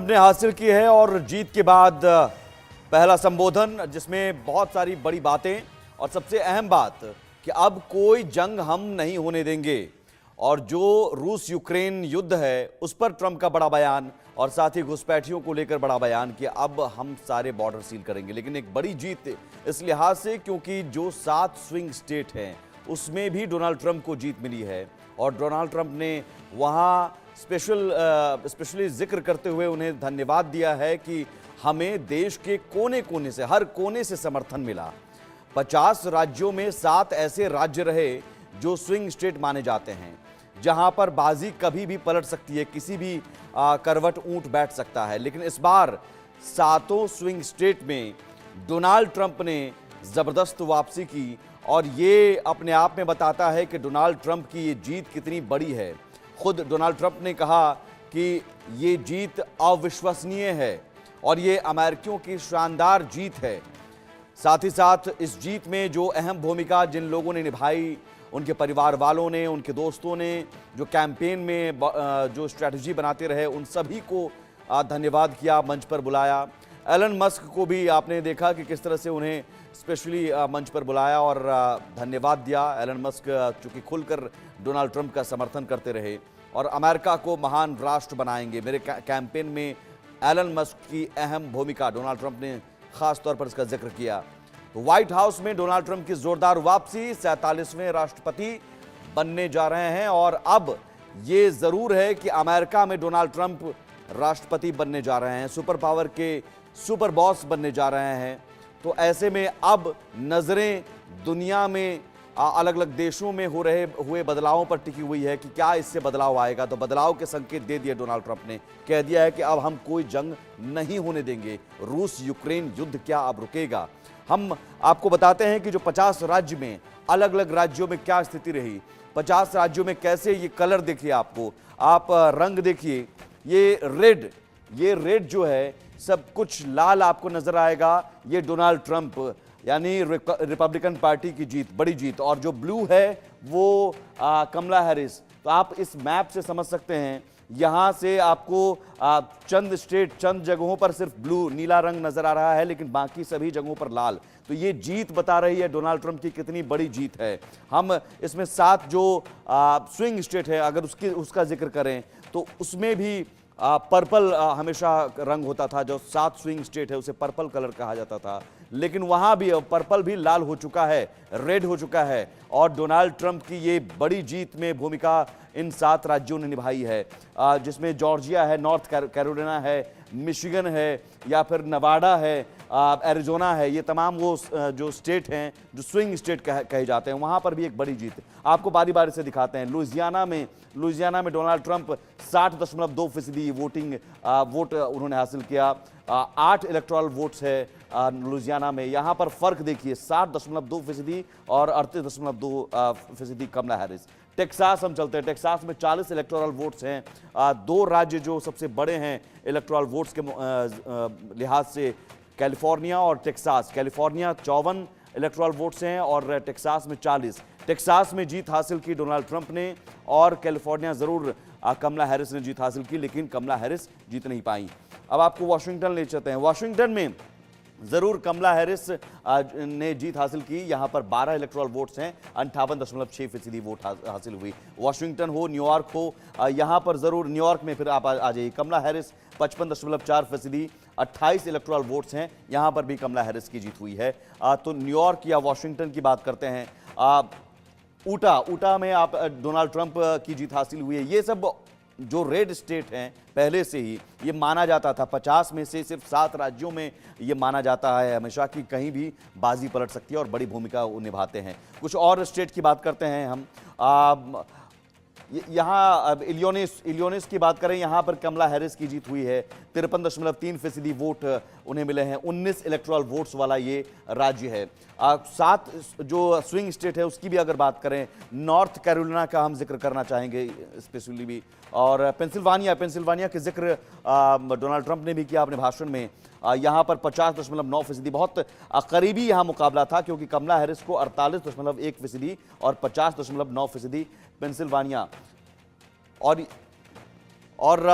Trump ने हासिल की है और जीत के बाद पहला संबोधन जिसमें बहुत सारी बड़ी बातें और सबसे अहम बात कि अब कोई जंग हम नहीं होने देंगे और जो रूस यूक्रेन युद्ध है उस पर ट्रंप का बड़ा बयान और साथ ही घुसपैठियों को लेकर बड़ा बयान कि अब हम सारे बॉर्डर सील करेंगे। लेकिन एक बड़ी जीत इस लिहाज से क्योंकि जो 7 स्विंग स्टेट हैं उसमें भी डोनाल्ड ट्रंप को जीत मिली है और डोनाल्ड ट्रंप ने वहाँ स्पेशली जिक्र करते हुए उन्हें धन्यवाद दिया है कि हमें देश के कोने कोने से, हर कोने से समर्थन मिला। 50 राज्यों में 7 ऐसे राज्य रहे जो स्विंग स्टेट माने जाते हैं, जहां पर बाजी कभी भी पलट सकती है, किसी भी करवट ऊंट बैठ सकता है। लेकिन इस बार 7 स्विंग स्टेट में डोनाल्ड ट्रंप ने जबरदस्त वापसी की और ये अपने आप में बताता है कि डोनाल्ड ट्रंप की ये जीत कितनी बड़ी है। खुद डोनाल्ड ट्रंप ने कहा कि ये जीत अविश्वसनीय है और ये अमेरिकियों की शानदार जीत है। साथ ही साथ इस जीत में जो अहम भूमिका जिन लोगों ने निभाई, उनके परिवार वालों ने, उनके दोस्तों ने, जो कैंपेन में जो स्ट्रैटेजी बनाते रहे, उन सभी को धन्यवाद किया, मंच पर बुलाया। एलन मस्क को भी आपने देखा कि किस तरह से उन्हें स्पेशली मंच पर बुलाया और धन्यवाद दिया। एलन मस्क चूंकि खुलकर डोनाल्ड ट्रंप का समर्थन करते रहे और अमेरिका को महान राष्ट्र बनाएंगे। मेरे कैंपेन में एलन मस्क की अहम भूमिका, डोनाल्ड ट्रंप ने खास तौर पर इसका जिक्र किया। तो व्हाइट हाउस में डोनाल्ड ट्रंप की जोरदार वापसी, 47वें राष्ट्रपति बनने जा रहे हैं और अब ये जरूर है कि अमेरिका में डोनाल्ड ट्रंप राष्ट्रपति बनने जा रहे हैं, सुपर पावर के सुपर बॉस बनने जा रहे हैं। तो ऐसे में अब नजरें दुनिया में अलग अलग देशों में हुए बदलावों पर टिकी हुई है कि क्या इससे बदलाव आएगा। तो बदलाव के संकेत दे दिए डोनाल्ड ट्रंप ने, कह दिया है कि अब हम कोई जंग नहीं होने देंगे। रूस यूक्रेन युद्ध क्या अब रुकेगा? हम आपको बताते हैं कि जो 50 राज्य में, अलग अलग राज्यों में क्या स्थिति रही, 50 राज्यों में कैसे ये कलर देखिए, आपको आप रंग देखिए, ये रेड जो है सब कुछ लाल आपको नजर आएगा। ये डोनाल्ड ट्रंप यानी रिपब्लिकन पार्टी की जीत, बड़ी जीत। और जो ब्लू है वो कमला हैरिस। तो आप इस मैप से समझ सकते हैं, यहां से आपको चंद जगहों पर सिर्फ ब्लू, नीला रंग नजर आ रहा है, लेकिन बाकी सभी जगहों पर लाल। तो ये जीत बता रही है डोनाल्ड ट्रंप की कितनी बड़ी जीत है। हम इसमें 7 जो स्विंग स्टेट है, अगर उसका जिक्र करें तो उसमें भी पर्पल हमेशा रंग होता था। जो 7 स्विंग स्टेट है उसे पर्पल कलर कहा जाता था, लेकिन वहां भी पर्पल भी लाल हो चुका है, रेड हो चुका है। और डोनाल्ड ट्रंप की ये बड़ी जीत में भूमिका इन 7 राज्यों ने निभाई है, जिसमें जॉर्जिया है, नॉर्थ कैरोलिना है, मिशिगन है, या फिर नवाडा है, एरिजोना है। ये तमाम वो जो स्टेट हैं जो स्विंग स्टेट कहे जाते हैं, वहां पर भी एक बड़ी जीत है। आपको बारी बारी से दिखाते हैं। लुइजियाना में डोनाल्ड ट्रंप 60.2% वोट उन्होंने हासिल किया। 8 इलेक्टोरल वोट्स है लुइजियाना में। यहाँ पर फर्क देखिए, 60.2% और 38.2% कमला हैरिस। टेक्सास हम चलते हैं, टेक्सास में 40 इलेक्टोरल वोट्स हैं। 2 राज्य जो सबसे बड़े हैं इलेक्टोरल वोट्स के लिहाज से, कैलिफोर्निया और टेक्सास। कैलिफोर्निया 54 इलेक्टोरल वोट्स हैं और टेक्सास में 40। टेक्सास में जीत हासिल की डोनाल्ड ट्रंप ने और कैलिफोर्निया जरूर कमला हैरिस ने जीत हासिल की, लेकिन कमला हैरिस जीत नहीं पाई। अब आपको वाशिंगटन ले चलते हैं। वाशिंगटन में जरूर कमला हैरिस ने जीत हासिल की। यहां पर 12 इलेक्टोरल वोट्स हैं, 58.6% वोट हासिल हुई। वाशिंगटन हो, न्यूयॉर्क हो, यहां पर जरूर न्यूयॉर्क में फिर आप आ जाइए, कमला हैरिस 55.4%, 28 इलेक्टोरल वोट्स हैं, यहां पर भी कमला हैरिस की जीत हुई है। तो न्यूयॉर्क या वाशिंगटन की बात करते हैं। ऊटा में आप डोनाल्ड ट्रंप की जीत हासिल हुई है। ये सब जो रेड स्टेट हैं पहले से ही ये माना जाता था, 50 में से सिर्फ 7 राज्यों में ये माना जाता है हमेशा कि कहीं भी बाजी पलट सकती है और बड़ी भूमिका वो निभाते हैं। कुछ और स्टेट की बात करते हैं हम। यहाँ इलियोनिस की बात करें, यहाँ पर कमला हैरिस की जीत हुई है। 53.3% वोट उन्हें मिले हैं। 19 इलेक्टोरल वोट्स वाला ये राज्य है। 7 जो स्विंग स्टेट है उसकी भी अगर बात करें, नॉर्थ कैरोलिना का हम जिक्र करना चाहेंगे स्पेशली भी, और पेंसिल्वानिया के जिक्र डोनाल्ड ट्रंप ने भी किया अपने भाषण में। यहाँ पर 50.9%, बहुत करीबी यहाँ मुकाबला था, क्योंकि कमला हैरिस को 48.1% और 50.9% पेंसिल्वानिया। और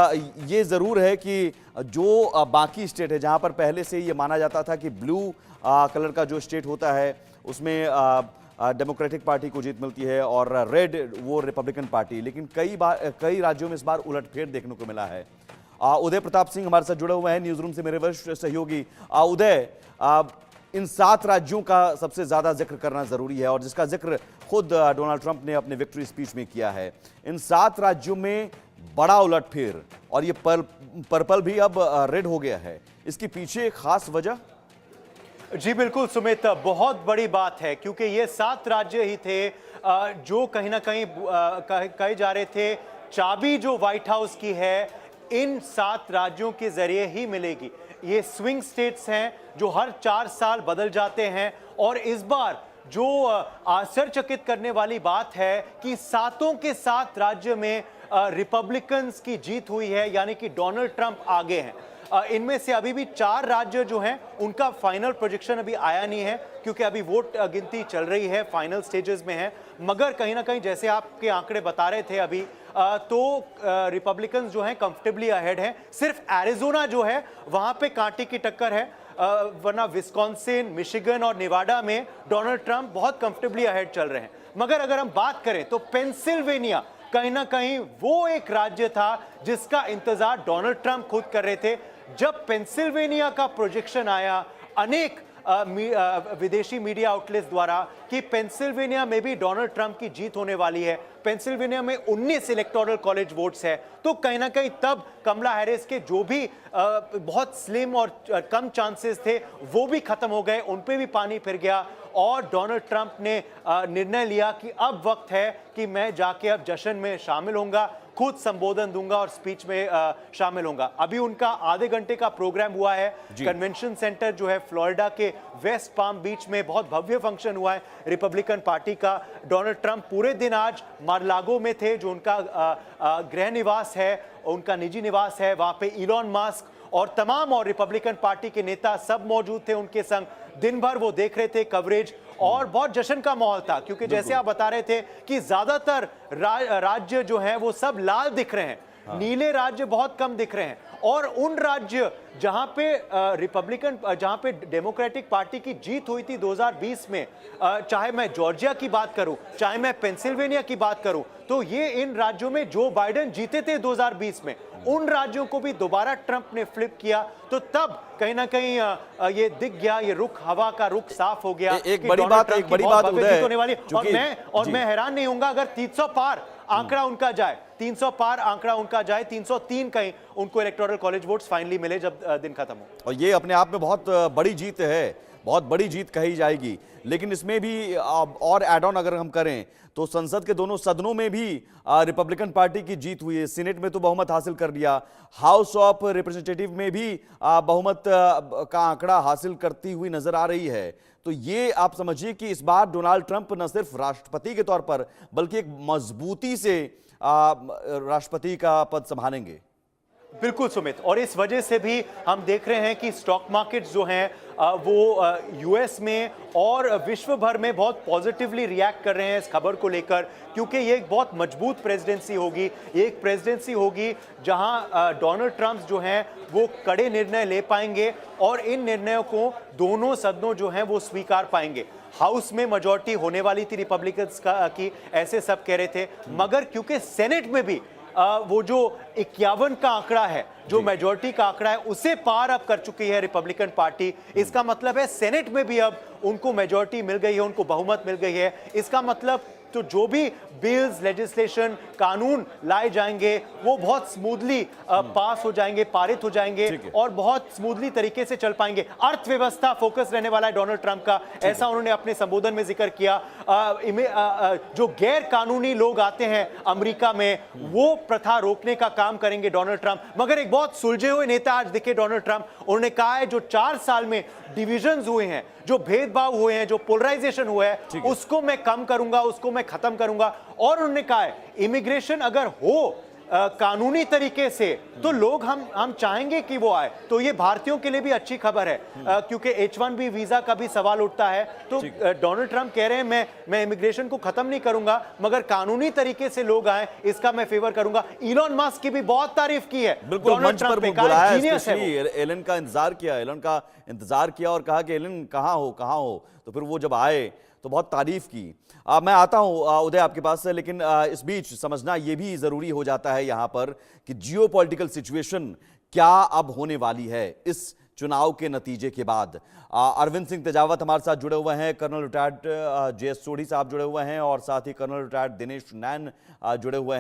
ये ज़रूर है कि जो बाकी स्टेट है जहां पर पहले से ये माना जाता था कि ब्लू कलर का जो स्टेट होता है उसमें डेमोक्रेटिक पार्टी को जीत मिलती है और रेड वो रिपब्लिकन पार्टी, लेकिन कई राज्यों में इस बार उलटफेर देखने को मिला है। उदय प्रताप सिंह हमारे साथ जुड़े हुए हैं न्यूज रूम से, मेरे वरिष्ठ सहयोगी। उदय, इन 7 राज्यों का सबसे ज्यादा जिक्र करना जरूरी है और जिसका जिक्र खुद डोनाल्ड ट्रंप ने अपने विक्ट्री स्पीच में किया है। इन 7 राज्यों में बड़ा उलटफेर और ये पर्पल भी अब रेड हो गया है, इसके पीछे एक खास वजह? जी बिल्कुल सुमित, बहुत बड़ी बात है क्योंकि ये 7 राज्य ही थे जो कहीं ना कहीं कहे जा रहे थे चाबी जो व्हाइट हाउस की है इन 7 राज्यों के जरिए ही मिलेगी। ये स्विंग स्टेट्स हैं जो हर 4 साल बदल जाते हैं और इस बार जो आश्चर्यचकित करने वाली बात है कि 7 के 7 राज्य में रिपब्लिकन्स की जीत हुई है, यानी कि डोनाल्ड ट्रंप आगे हैं। इनमें से अभी भी 4 राज्य जो हैं उनका फाइनल प्रोजेक्शन अभी आया नहीं है क्योंकि अभी वोट गिनती चल रही है, फाइनल स्टेजेस में है। मगर कहीं ना कहीं जैसे आपके आंकड़े बता रहे थे अभी तो रिपब्लिकन्स जो हैं कंफर्टेबली अहेड हैं। सिर्फ एरिजोना जो है वहां पे कांटे की टक्कर है, वरना विस्कॉन्सिन, मिशिगन और नेवाडा में डोनाल्ड ट्रंप बहुत कंफर्टेबली अहेड चल रहे हैं। मगर अगर हम बात करें तो पेंसिल्वेनिया कहीं ना कहीं वो एक राज्य था जिसका इंतजार डोनाल्ड ट्रंप खुद कर रहे थे। जब पेंसिल्वेनिया का प्रोजेक्शन आया अनेक विदेशी मीडिया आउटलेट्स द्वारा कि पेंसिल्वेनिया में भी डोनाल्ड ट्रंप की जीत होने वाली है, पेंसिल्वेनिया में 19 इलेक्टोरल कॉलेज वोट्स है, तो कहीं ना कहीं तब कमला हैरिस के जो भी बहुत स्लिम और कम चांसेस थे वो भी खत्म हो गए, उन पे भी पानी फिर गया और डोनाल्ड ट्रंप ने निर्णय लिया कि अब वक्त है कि मैं जाके अब जश्न में शामिल होऊंगा, खुद संबोधन दूंगा और स्पीच में शामिल होऊंगा। अभी उनका आधे घंटे का प्रोग्राम हुआ है कन्वेंशन सेंटर जो है फ्लोरिडा के वेस्ट पाम बीच में, बहुत भव्य फंक्शन हुआ है रिपब्लिकन पार्टी का। डोनाल्ड ट्रंप पूरे दिन आज मार-लागो में थे जो उनका गृह निवास है, उनका निजी निवास है, वहां पे इलॉन मस्क और तमाम और रिपब्लिकन पार्टी के नेता सब मौजूद थे उनके संग। दिन भर वो देख रहे थे कवरेज और बहुत जश्न का माहौल था क्योंकि जैसे आप बता रहे थे कि ज्यादातर राज्य जो हैं वो सब लाल दिख रहे हैं, नीले राज्य बहुत कम दिख रहे हैं। और उन राज्य जहां पे रिपब्लिकन जहां पे डेमोक्रेटिक पार्टी की जीत हुई थी 2020 में, चाहे मैं जॉर्जिया की बात करूं, चाहे मैं पेंसिल्वेनिया की बात करूं, तो ये इन राज्यों में जो बाइडेन जीते थे 2020 में, उन राज्यों को भी दोबारा ट्रंप ने फ्लिप किया। तो तब कहीं ना कहीं ये दिख गया, ये रुख, हवा का रुख साफ हो गया। एक बड़ी बात होने वाली। और मैं हैरान नहीं होऊंगा अगर 300 पार आंकड़ा उनका जाए, 300 पार आंकड़ा उनका जाए, 303 कहीं उनको इलेक्टोरल कॉलेज वोट्स फाइनली मिले जब दिन खत्म हो। और ये अपने आप में बहुत बड़ी जीत है, बहुत बड़ी जीत कही जाएगी। लेकिन इसमें भी और एड ऑन अगर हम करें तो संसद के दोनों सदनों में भी रिपब्लिकन पार्टी की जीत हुई है। सीनेट में तो बहुमत हासिल कर लिया, हाउस ऑफ रिप्रेजेंटेटिव में भी बहुमत का आंकड़ा हासिल करती हुई नजर आ रही है। तो ये आप समझिए कि इस बार डोनाल्ड ट्रंप न सिर्फ राष्ट्रपति के तौर पर बल्कि एक मजबूती से राष्ट्रपति का पद संभालेंगे। बिल्कुल सुमित, और इस वजह से भी हम देख रहे हैं कि स्टॉक मार्केट्स जो हैं वो यूएस में और विश्व भर में बहुत पॉजिटिवली रिएक्ट कर रहे हैं इस खबर को लेकर, क्योंकि ये एक बहुत मजबूत प्रेसिडेंसी होगी। ये एक प्रेसिडेंसी होगी जहां डोनाल्ड ट्रंप जो हैं वो कड़े निर्णय ले पाएंगे और इन निर्णयों को दोनों सदनों जो हैं वो स्वीकार पाएंगे। हाउस में मेजॉरिटी होने वाली थी रिपब्लिकन्स की, ऐसे सब कह रहे थे, मगर क्योंकि सेनेट में भी वो जो 51 का आंकड़ा है, जो मेजॉरिटी का आंकड़ा है, उसे पार अब कर चुकी है रिपब्लिकन पार्टी। इसका मतलब है सेनेट में भी अब उनको मेजॉरिटी मिल गई है, उनको बहुमत मिल गई है। इसका मतलब तो जो भी बिल्स, लेजिस्लेशन, कानून लाए जाएंगे वो बहुत स्मूथली पास हो जाएंगे, पारित हो जाएंगे और बहुत स्मूथली तरीके से चल पाएंगे। अर्थव्यवस्था फोकस रहने वाला है डोनाल्ड ट्रंप का, ऐसा उन्होंने अपने संबोधन में जिक्र किया। जो गैर कानूनी लोग आते हैं अमेरिका में, वो प्रथा रोकने का काम करेंगे डोनाल्ड ट्रंप। मगर एक बहुत सुलझे हुए नेता आज दिखे डोनाल्ड ट्रंप। उन्होंने कहा है जो 4 साल में डिविजन्स हुए हैं, जो भेदभाव हुए हैं, जो पोलराइजेशन हुआ है, उसको मैं कम करूंगा, उसको मैं खत्म करूंगा। और उन्होंने कहा है इमिग्रेशन अगर हो कानूनी तरीके से, तो लोग हम चाहेंगे कि वो आए। तो ये भारतीयों के लिए भी अच्छी खबर है, क्योंकि H1B वीजा का भी सवाल उठता है। तो डोनाल्ड ट्रंप कह रहे हैं मैं इमिग्रेशन को खत्म नहीं करूंगा, मगर कानूनी तरीके से लोग आए, इसका मैं फेवर करूंगा। इलॉन मस्क की भी बहुत तारीफ की है बिल्कुल, डोनाल्ड मंच पर ट्रंप वो पे, बुलाया, जीनियस है वो। स्पेशली एलन का इंतजार किया, एलन का इंतजार किया और कहा कि एलन कहाँ हो। तो फिर वो जब आए तो बहुत तारीफ की। मैं आता हूं उदय आपके पास से, लेकिन इस बीच समझना यह भी जरूरी हो जाता है यहां पर कि जियोपॉलिटिकल सिचुएशन क्या अब होने वाली है इस चुनाव के नतीजे के बाद। अरविंद सिंह तेजावत हमारे साथ जुड़े हुए हैं, कर्नल रिटायर्ड JS सोढ़ी साहब जुड़े हुए हैं और साथ ही कर्नल रिटायर्ड दिनेश नैन जुड़े हुए हैं।